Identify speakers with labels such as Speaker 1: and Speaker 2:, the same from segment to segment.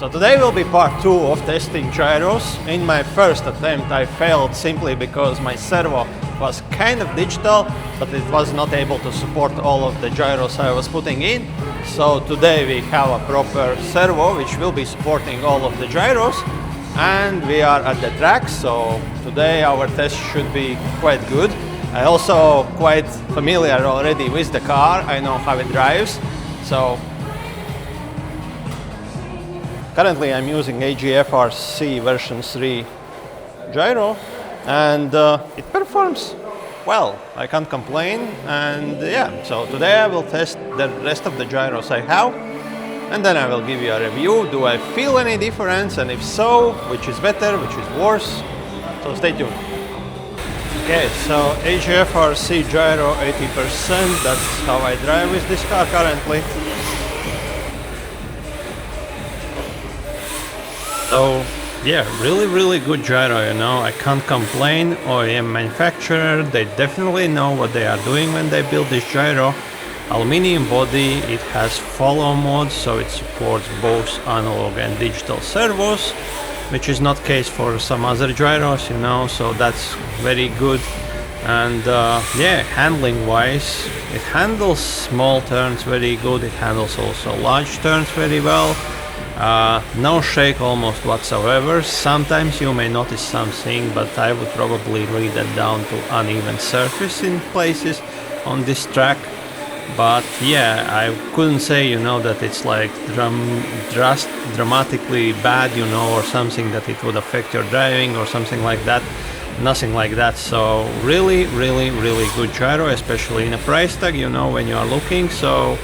Speaker 1: So today will be part 2 of testing gyros. In my first attempt I failed simply because my servo was kind of digital, but it was not able to support all of the gyros I was putting in. So today we have a proper servo which will be supporting all of the gyros, and we are at the track, so today our test should be quite good. I also quite familiar already with the car, I know how it drives. So currently I'm using AGFRC version 3 gyro, and it performs well. I can't complain, and yeah, so today I will test the rest of the gyros I have, and then I will give you a review. Do I feel any difference, and if so, which is better, which is worse? So stay tuned. Okay, so AGFRC gyro 80%, that's how I drive with this car currently. So yeah, really good gyro, you know, I can't complain. OEM manufacturer, they definitely know what they are doing when they build this gyro. Aluminium body, it has follow mode, so it supports both analog and digital servos, which is not case for some other gyros, you know, so that's very good. And yeah, handling wise, it handles small turns very good, it handles also large turns very well. No shake almost whatsoever. Sometimes you may notice something, but I would probably read that down to uneven surface in places on this track. But yeah, I couldn't say, you know, that it's like dramatically bad, you know, or something that it would affect your driving or something like that. Nothing like that. So really good gyro, especially in a price tag, you know, when you are looking. So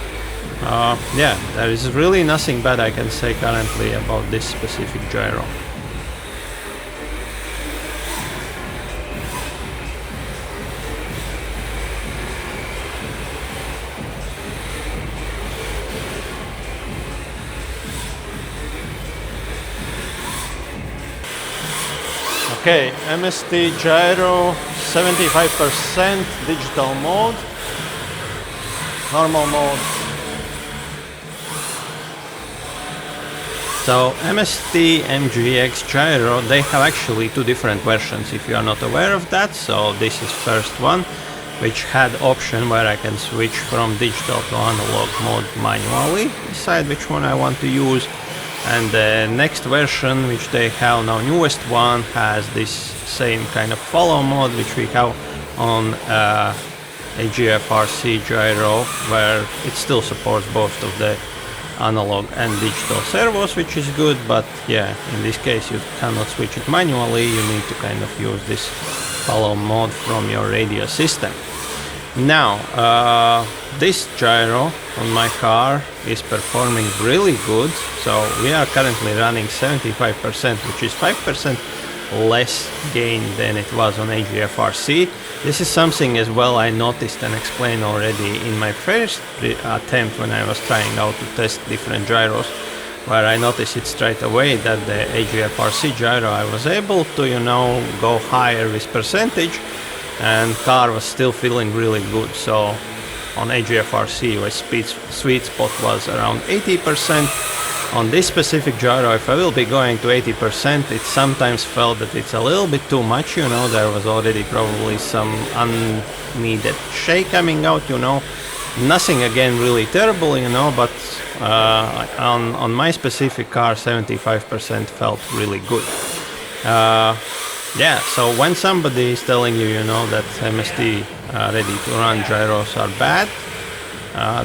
Speaker 1: yeah, there is really nothing bad I can say currently about this specific gyro. Okay, MST gyro 75% digital mode, normal mode. So MST MGX gyro, they have actually two different versions if you are not aware of that. So this is first one, which had option where I can switch from digital to analog mode manually, decide which one I want to use. And the next version, which they have now, newest one, has this same kind of follow mode which we have on AGFRC gyro, where it still supports both of the analog and digital servos, which is good. But yeah, in this case you cannot switch it manually, you need to kind of use this follow mode from your radio system. Now this gyro on my car is performing really good. So we are currently running 75%, which is 5% less gain than it was on AGFRC. This is something as well I noticed and explained already in my first attempt when I was trying out to test different gyros, where I noticed it straight away that the AGFRC gyro I was able to, you know, go higher with percentage, and car was still feeling really good. So on AGFRC my sweet spot was around 80%. On this specific gyro, if I will be going to 80%, it sometimes felt that it's a little bit too much, you know, there was already probably some unneeded shake coming out, you know. Nothing again really terrible, you know, but on my specific car 75% felt really good. Yeah, so when somebody is telling you, you know, that MST ready to run gyros are bad,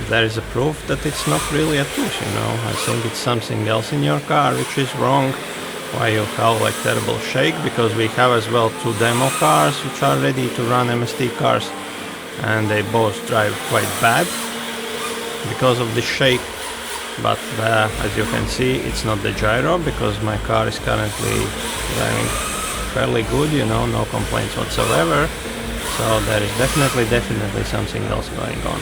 Speaker 1: there is a proof that it's not really a truth, you know. I think it's something else in your car which is wrong, why you have like terrible shake, because we have as well two demo cars which are ready to run MST cars, and they both drive quite bad because of the shake. But as you can see, it's not the gyro, because my car is currently driving fairly good, you know, no complaints whatsoever. So there is definitely something else going on.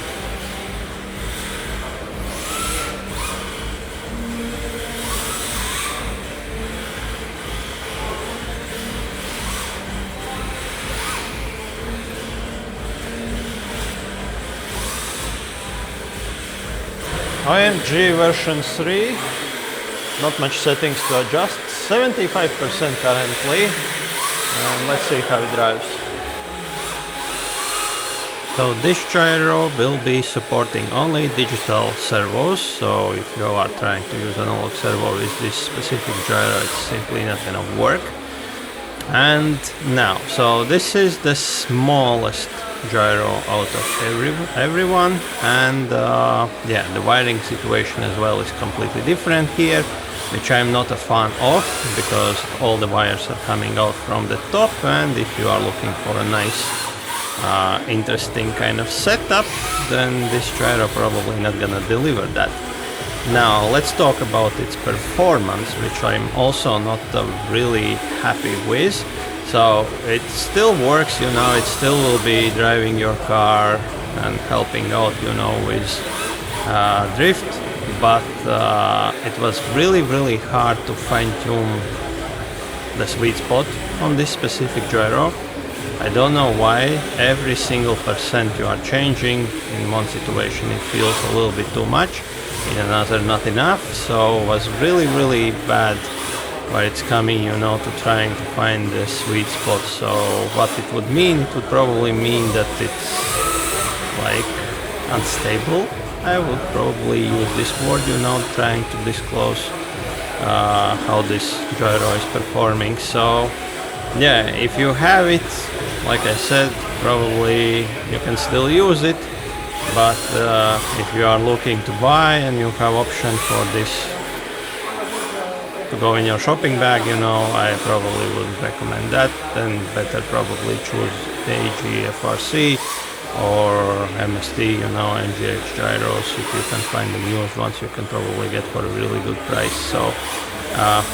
Speaker 1: OMG version 3 not much settings to adjust. 75% currently, and let's see how it drives. So this gyro will be supporting only digital servos, so if you are trying to use analog servo with this specific gyro, it's simply not gonna work. And now, so this is the smallest gyro out of everyone, and yeah, the wiring situation as well is completely different here, which I'm not a fan of, because all the wires are coming out from the top, and if you are looking for a nice interesting kind of setup, then this gyro probably not gonna deliver that. Now let's talk about its performance, which I'm also not really happy with. So it still works, you know, it still will be driving your car and helping out, you know, with drift, but it was really hard to fine-tune the sweet spot on this specific gyro. I don't know why. Every single percent you are changing, in one situation it feels a little bit too much, in another not enough, so it was really bad where it's coming, you know, to trying to find the sweet spot. So what it would mean, it would probably mean that it's like unstable. I would probably use this word, you know, trying to disclose how this gyro is performing. So yeah, if you have it, like I said, probably you can still use it, but if you are looking to buy and you have option for this to go in your shopping bag, you know, I probably wouldn't recommend that. Then better probably choose AGFRC or MST, you know, MGX gyros. If you can find them used ones, you can probably get for a really good price. So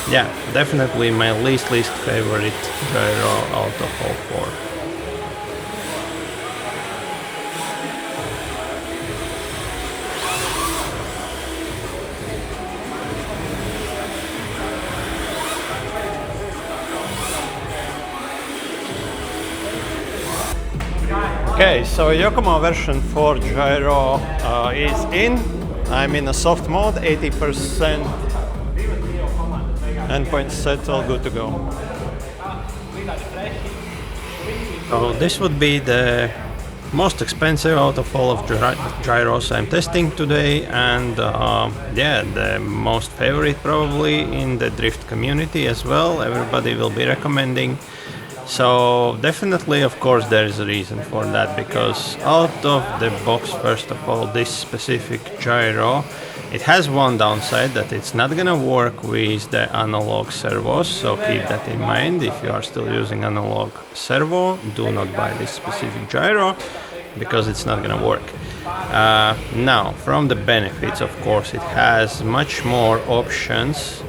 Speaker 1: yeah, definitely my least favorite gyro out of all four. Okay, so Yokomo version 4 gyro is in. I'm in a soft mode, 80% endpoint set, all good to go. So this would be the most expensive out of all of gyros I'm testing today, and yeah, the most favorite probably in the drift community as well. Everybody will be recommending. So definitely, of course, there is a reason for that, because out of the box, first of all, this specific gyro, it has one downside, that it's not gonna work with the analog servos, so keep that in mind. If you are still using analog servo, do not buy this specific gyro, because it's not gonna work. Now, from the benefits, of course, it has much more options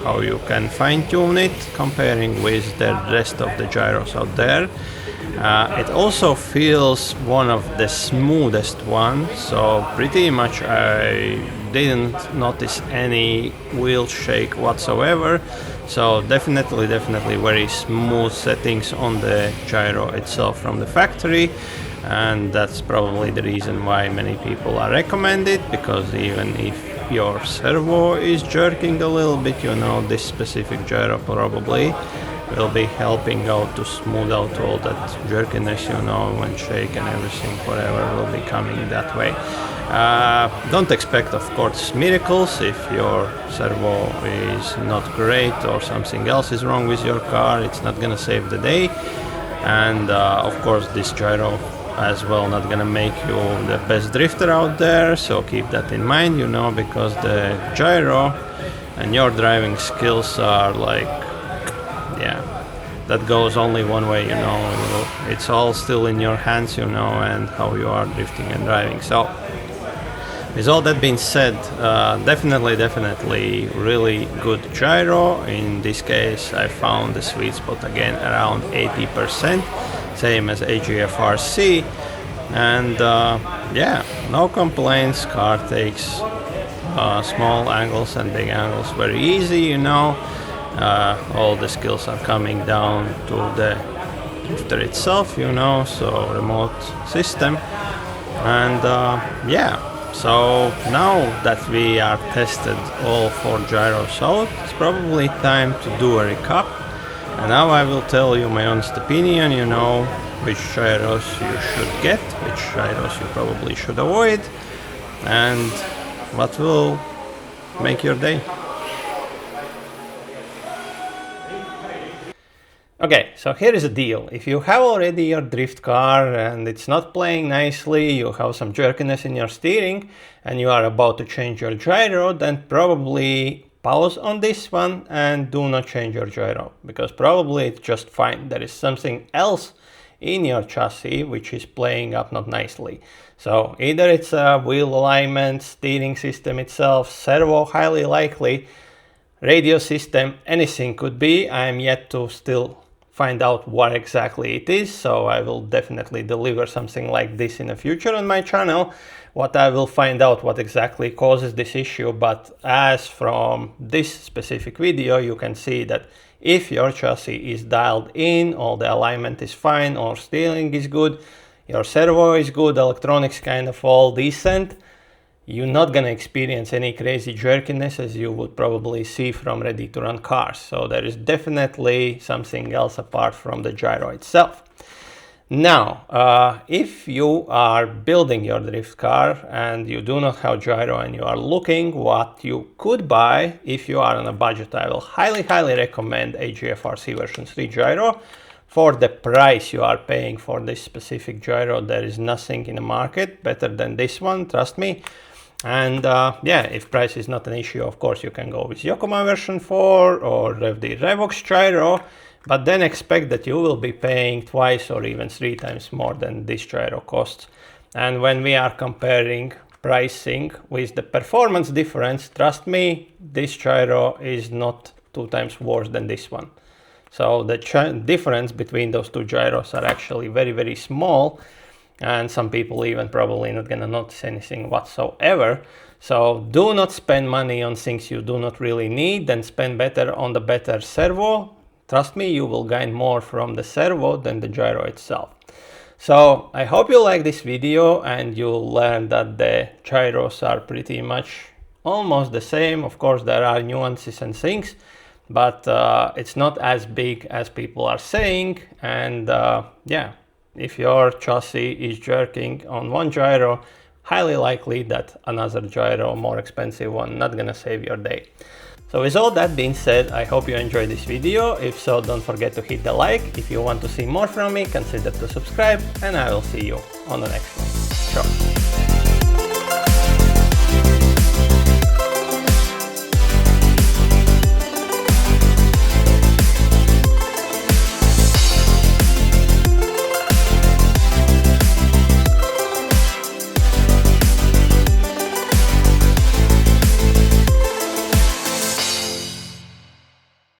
Speaker 1: how you can fine-tune it, comparing with the rest of the gyros out there. It also feels one of the smoothest one, so pretty much I didn't notice any wheel shake whatsoever. So definitely very smooth settings on the gyro itself from the factory, and that's probably the reason why many people are recommended, because even if your servo is jerking a little bit, you know, this specific gyro probably will be helping out to smooth out all that jerkiness, you know, when shake and everything forever will be coming that way. Don't expect, of course, miracles if your servo is not great or something else is wrong with your car. It's not gonna save the day, and of course this gyro as well not gonna make you the best drifter out there, so keep that in mind, you know, because the gyro and your driving skills are like, yeah, that goes only one way, you know. It's all still in your hands, you know, and how you are drifting and driving. So with all that being said, definitely really good gyro. In this case I found the sweet spot again around 80%, same as AGFRC, and yeah, no complaints. Car takes small angles and big angles very easy, you know. All the skills are coming down to the drifter itself, you know, so remote system, and yeah, So now that we are tested all 4 gyros out, it's probably time to do a recap. And now I will tell you my honest opinion, you know, which gyros you should get, which gyros you probably should avoid, and what will make your day. Okay, so here is the deal. If you have already your drift car and it's not playing nicely, you have some jerkiness in your steering and you are about to change your gyro, then probably pause on this one and do not change your gyro, because probably it's just fine. There is something else in your chassis which is playing up not nicely. So either it's a wheel alignment, steering system itself, servo highly likely, radio system, anything could be. I am yet to still find out what exactly it is, so I will definitely deliver something like this in the future on my channel. What I will find out what exactly causes this issue, but as from this specific video you can see that if your chassis is dialed in, all the alignment is fine, or steering is good, your servo is good, electronics kind of all decent, you're not gonna experience any crazy jerkiness as you would probably see from ready-to-run cars. So there is definitely something else apart from the gyro itself. Now, if you are building your drift car and you do not have gyro and you are looking what you could buy if you are on a budget, I will highly recommend AGFRC version 3 gyro. For the price you are paying for this specific gyro, there is nothing in the market better than this one, trust me. And yeah, if price is not an issue, of course you can go with Yokomo version 4 or the Revox gyro, but then expect that you will be paying twice or even 3 times more than this gyro costs. And when we are comparing pricing with the performance difference, trust me, this gyro is not 2 times worse than this one. So the difference between those 2 gyros are actually very small. And some people even probably not gonna notice anything whatsoever. So do not spend money on things you do not really need, and spend better on the better servo. Trust me, you will gain more from the servo than the gyro itself. So I hope you like this video and you'll learn that the gyros are pretty much almost the same. Of course there are nuances and things, but it's not as big as people are saying. And yeah, if your chassis is jerking on one gyro, highly likely that another gyro, more expensive one, not gonna save your day. So with all that being said, I hope you enjoyed this video. If so, don't forget to hit the like. If you want to see more from me, consider to subscribe, and I will see you on the next one. Ciao.